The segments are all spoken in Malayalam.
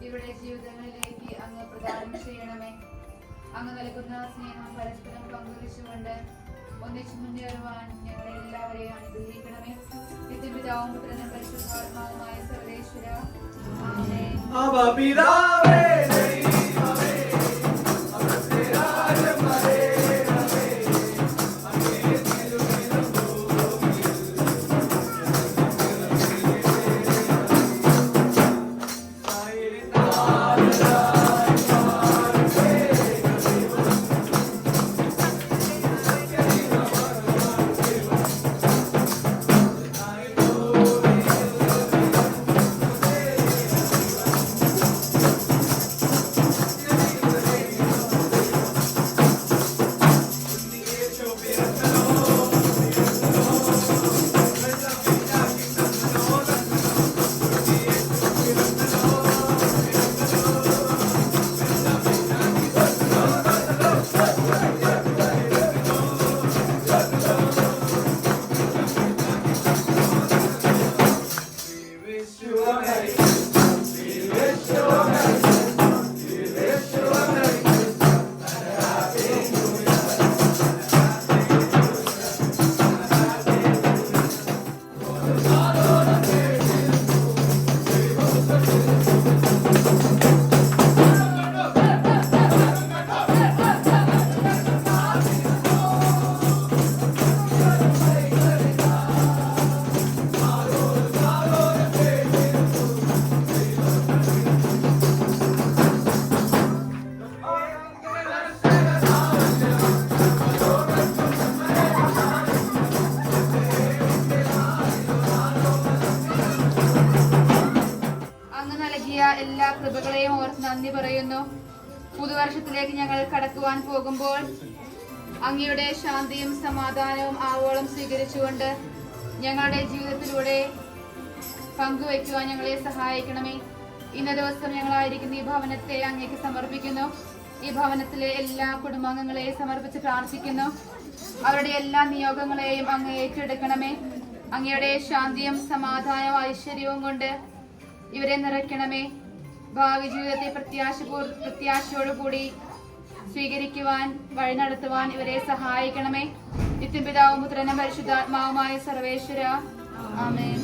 ഇവരുടെ ജീവിതങ്ങളിലേക്ക് അങ്ങ് പ്രദാനം ചെയ്യണമേ. അങ്ങ് നൽകുന്ന സ്നേഹം പരസ്പരം പങ്കുവെച്ചുകൊണ്ട് ഒന്നിച്ചു മുന്നേറുവാൻ ഞങ്ങളെ എല്ലാവരെയും അനുഗ്രഹിക്കണമേ. നിത്യപിതാവും പുത്രനും പരിശുദ്ധാത്മാവുമായ സർവേശ്വര ആമേൻ. എല്ലാ കൃപകളെയും ഓർത്ത് നന്ദി പറയുന്നു. പുതുവർഷത്തിലേക്ക് ഞങ്ങൾ കടക്കുവാൻ പോകുമ്പോൾ അങ്ങയുടെ ശാന്തിയും സമാധാനവും ആവോളം സ്വീകരിച്ചുകൊണ്ട് ഞങ്ങളുടെ ജീവിതത്തിലൂടെ പങ്കുവയ്ക്കുവാൻ ഞങ്ങളെ സഹായിക്കണമേ. ഇന്ന ദിവസം ഞങ്ങളായിരിക്കുന്ന ഈ ഭവനത്തെ അങ്ങേക്ക് സമർപ്പിക്കുന്നു. ഈ ഭവനത്തിലെ എല്ലാ കുടുംബാംഗങ്ങളെയും സമർപ്പിച്ച് പ്രാർത്ഥിക്കുന്നു. അവരുടെ എല്ലാ നിയോഗങ്ങളെയും അങ്ങ് ഏറ്റെടുക്കണമേ. അങ്ങയുടെ ശാന്തിയും സമാധാനവും ഐശ്വര്യവും കൊണ്ട് ഇവരെ നിറയ്ക്കണമേ. ഭാവി ജീവിതത്തെ പ്രത്യാശയോടുകൂടി സ്വീകരിക്കുവാൻ വഴി നടത്തുവാൻ ഇവരെ സഹായിക്കണമേ. നിത്യപിതാവും പുത്രനും പരിശുദ്ധാത്മാവുമായ സർവേശ്വര ആമേൻ.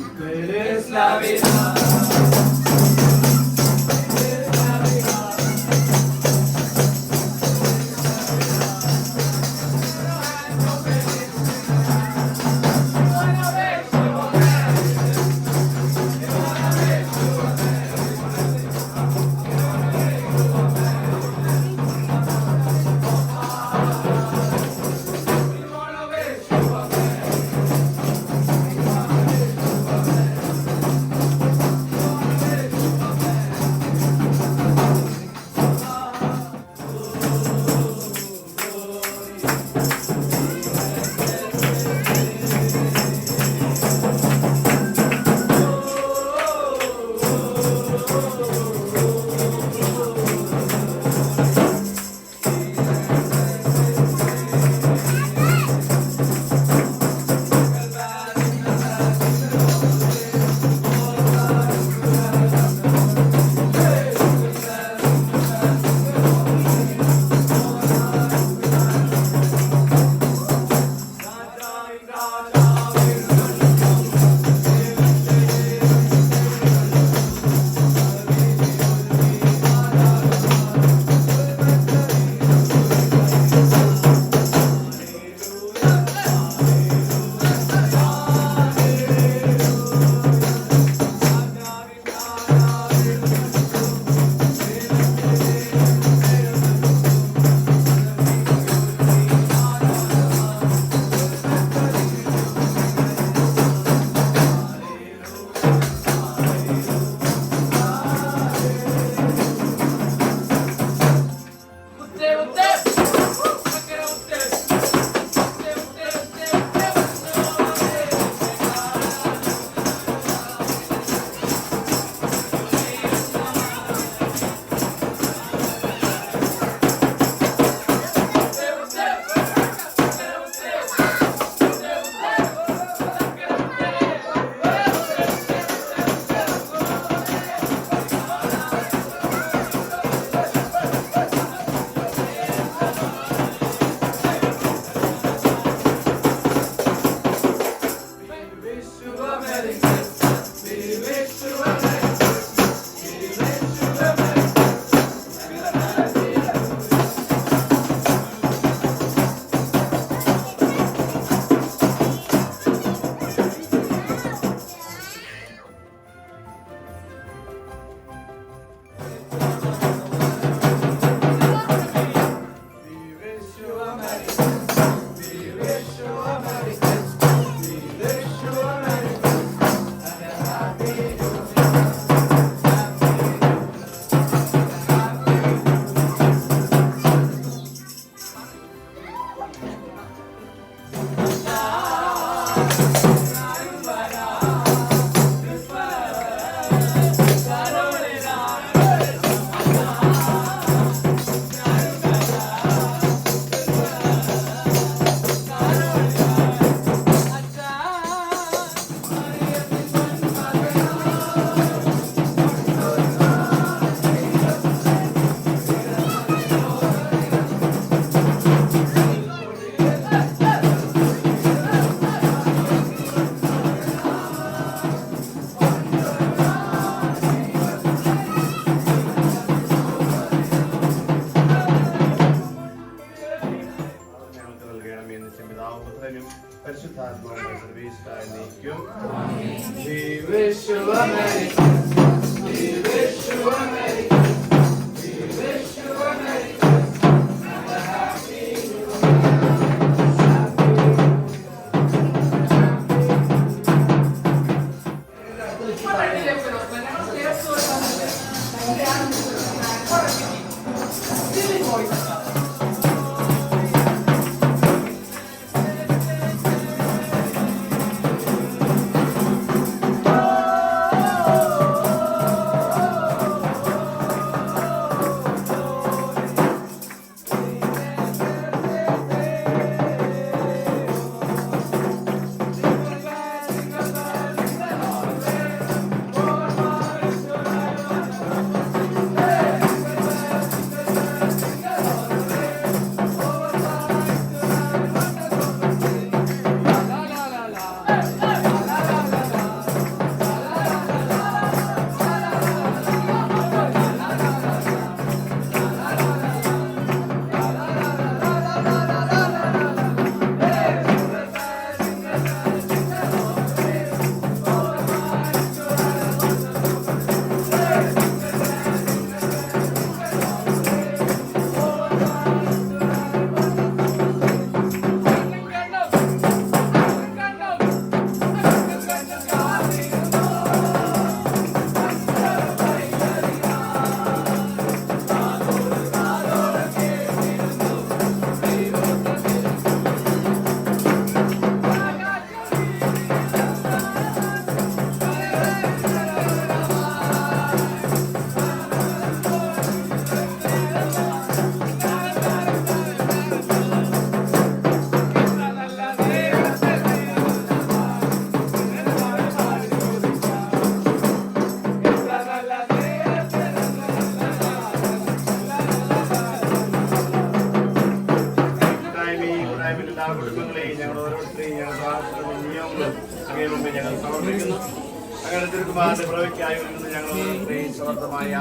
സമർത്ഥമായി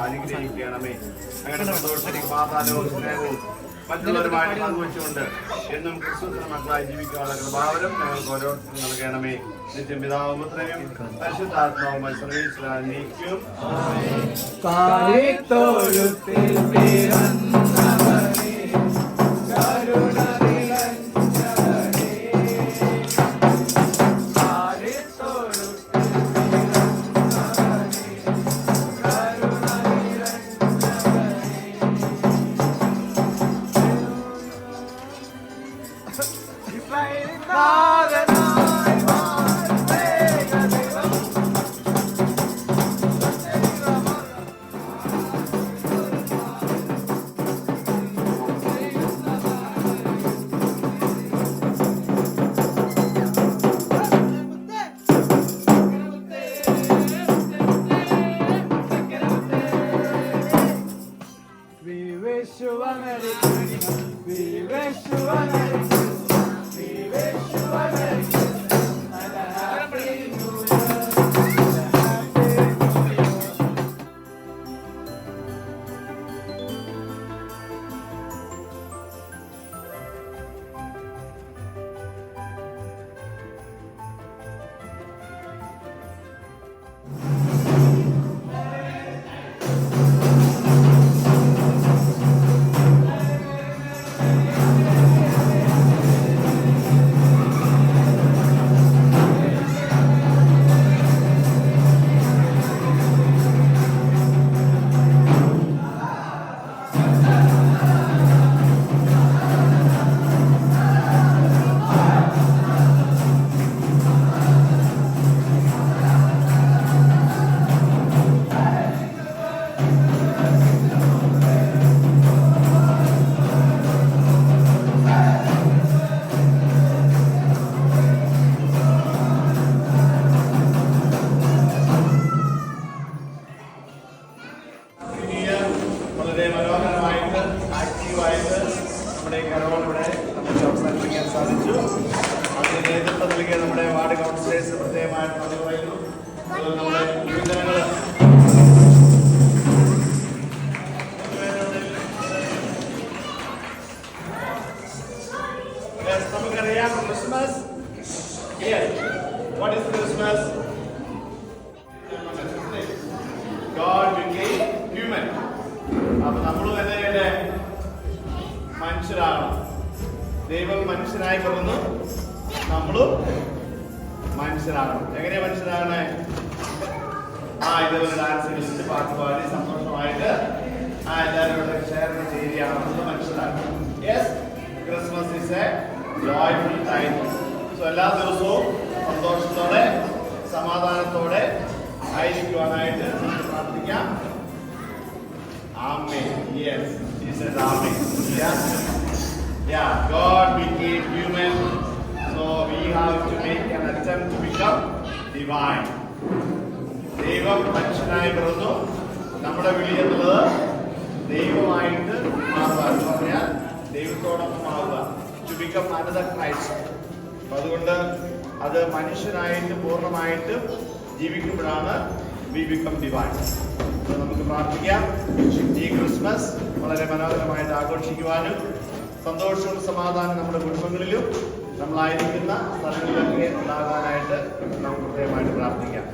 അനുഗ്രഹിക്കണമേ. അങ്ങനെ സന്തോഷത്തിലേക്ക് സമാധാനവും സ്നേഹവും മറ്റുള്ളവരുമായിട്ട് പങ്കുവെച്ചുകൊണ്ട് എന്നും ക്രിസ്തുവിന്റെ മക്കളായി ജീവിക്കാനുള്ള കൃപാവരം ഞങ്ങൾക്ക് ഓരോരുത്തരും നൽകണമേ. നിത്യം പിതാവും പുത്രനും പരിശുദ്ധാത്മാവുമായി സർവീസിലാണ് നീക്കും. ദൈവം മനുഷ്യനായി പിറന്നു, നമ്മളും മനുഷ്യരാകണം. എങ്ങനെയാ മനുഷ്യരാകണേ? ഇതേപോലെ ഡാൻസ് കളിച്ച് പാട്ട് പാടി സന്തോഷമായിട്ട് എല്ലാവരും ഇവിടെ ഷെയർ ചെയ്യുകയാണ്. നമ്മൾ മനുഷ്യരാകണം. Yes, Christmas is a joyful time. So എല്ലാ ദിവസവും സന്തോഷത്തോടെ സമാധാനത്തോടെ ആയിരിക്കുവാനായിട്ട് നമുക്ക് പ്രാർത്ഥിക്കാം. Amen. Yes, he said Amen. Yeah, God became human, so we have to make an attempt to become divine. ദൈവം മനുഷ്യനായി പിറന്നു. നമ്മുടെ വിളി എന്നുള്ളത് ദൈവമായിട്ട് മാറുക എന്ന് പറഞ്ഞാൽ ദൈവത്തോടൊപ്പം ആവുക. To become another Christ. അതുകൊണ്ട് അത് മനുഷ്യനായിട്ട് പൂർണ്ണമായിട്ട് ജീവിക്കുമ്പോഴാണ് we become divine. നമുക്ക് പ്രാർത്ഥിക്കാം. ഈ ക്രിസ്മസ് വളരെ മനോഹരമായിട്ട് ആഘോഷിക്കുവാനും സന്തോഷവും സമാധാനം നമ്മുടെ കുടുംബങ്ങളിലും നമ്മളായിരിക്കുന്ന സ്ഥലങ്ങളിലൊക്കെ ഉണ്ടാകാനായിട്ട് നമുക്ക് പ്രത്യേകമായിട്ട് പ്രാർത്ഥിക്കാം.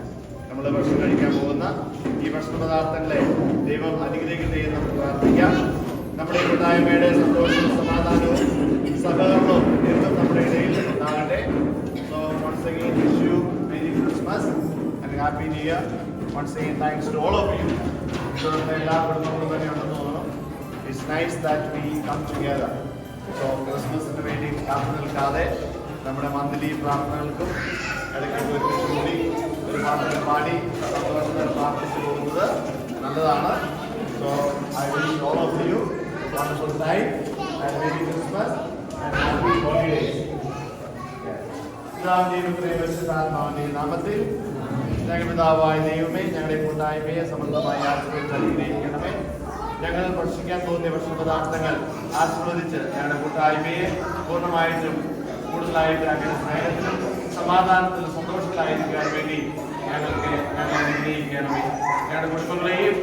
നമ്മൾ ഭക്ഷണം കഴിക്കാൻ പോകുന്ന ഈ ഭക്ഷണ പദാർത്ഥങ്ങളെ ദൈവം അനുഗ്രഹിക്കട്ടെ എന്ന് നമുക്ക് പ്രാർത്ഥിക്കാം. നമ്മുടെ ഈ കൂട്ടായ്മയുടെ സന്തോഷവും സമാധാനവും സഹകരണവും എന്നും നമ്മുടെ ഇടയിൽ ഉണ്ടാകട്ടെ. So once again wish you Merry Christmas and Happy New Year. Once again thanks to all of you. എല്ലാ കുടുംബങ്ങളും തന്നെ ഉണ്ടെന്ന് തോന്നുന്നു. It's nice that we come together. So ക്രിസ്മസിന് വേണ്ടി കാത്തു നിൽക്കാതെ നമ്മുടെ മന്ത്ലി പ്രാർത്ഥനകൾക്കും ഇടയ്ക്ക് ഒരുമിച്ച് കൂടി ഒരു പാട്ടുകൾ പാടി സന്തോഷത്തിൽ പ്രാർത്ഥിച്ചു പോകുന്നത് നല്ലതാണ്. So I wish all of U wonderful time and merry Christmas and happy holidays. പരിശുദ്ധാത്മാവിന്റെ നാമത്തിൽ ഞങ്ങളുടെ ദൈവമേ, ഞങ്ങളുടെ കൂട്ടായ്മയെ സമൃദ്ധമായി ആശീർവദിച്ച് അനുഗ്രഹിക്കണമേ. ഞങ്ങൾ ഭക്ഷിക്കാൻ തോന്നിയ ഭക്ഷണ പദാർത്ഥങ്ങൾ ആസ്വദിച്ച് ഞങ്ങളുടെ കൂട്ടായ്മയെ പൂർണ്ണമായിട്ടും കൂടുതലായിട്ട് അങ്ങനെ സ്നേഹത്തിലും സമാധാനത്തിലും സന്തോഷത്തിലായിരിക്കാൻ വേണ്ടി ഞങ്ങളെ അനുഗ്രഹിക്കണമേ. ഞങ്ങളുടെ കുടുംബങ്ങളെയും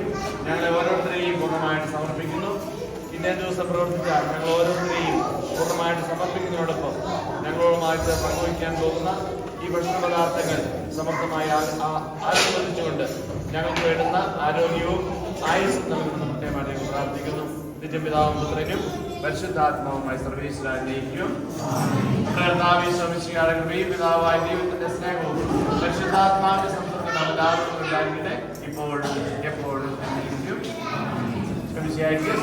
ഞങ്ങളെ ഓരോരുത്തരെയും പൂർണ്ണമായിട്ട് സമർപ്പിക്കുന്നു. ഇന്നേ ദിവസം പ്രവർത്തിച്ച ഞങ്ങൾ ഓരോരുത്തരെയും പൂർണ്ണമായിട്ട് സമർപ്പിക്കുന്നതോടൊപ്പം ഞങ്ങളുമായിട്ട് പങ്കുവയ്ക്കാൻ പോകുന്ന ഈ ഭക്ഷണ പദാർത്ഥങ്ങൾ സമർത്ഥമായി ആശീർവദിച്ചുകൊണ്ട് ഞങ്ങൾക്ക് വേണ്ടുന്ന ആരോഗ്യവും ആയുസ്സും നൽകുന്ന പ്രത്യേകമായിട്ട് പ്രാർത്ഥിക്കുന്നു. നിത്യപിതാവും പുത്രനും പരിശുദ്ധാത്മാവുമായി സർവീശ്വരായിരിക്കും. പിതാവായ ദൈവത്തിന്റെ സ്നേഹവും പരിശുദ്ധാത്മാവിന്റെ സംസർഗം എല്ലാവർക്കും ഉണ്ടായിരിക്കട്ടെ, ഇപ്പോഴും എപ്പോഴും എന്നിരിക്കും. സ്നേഹിക്കും.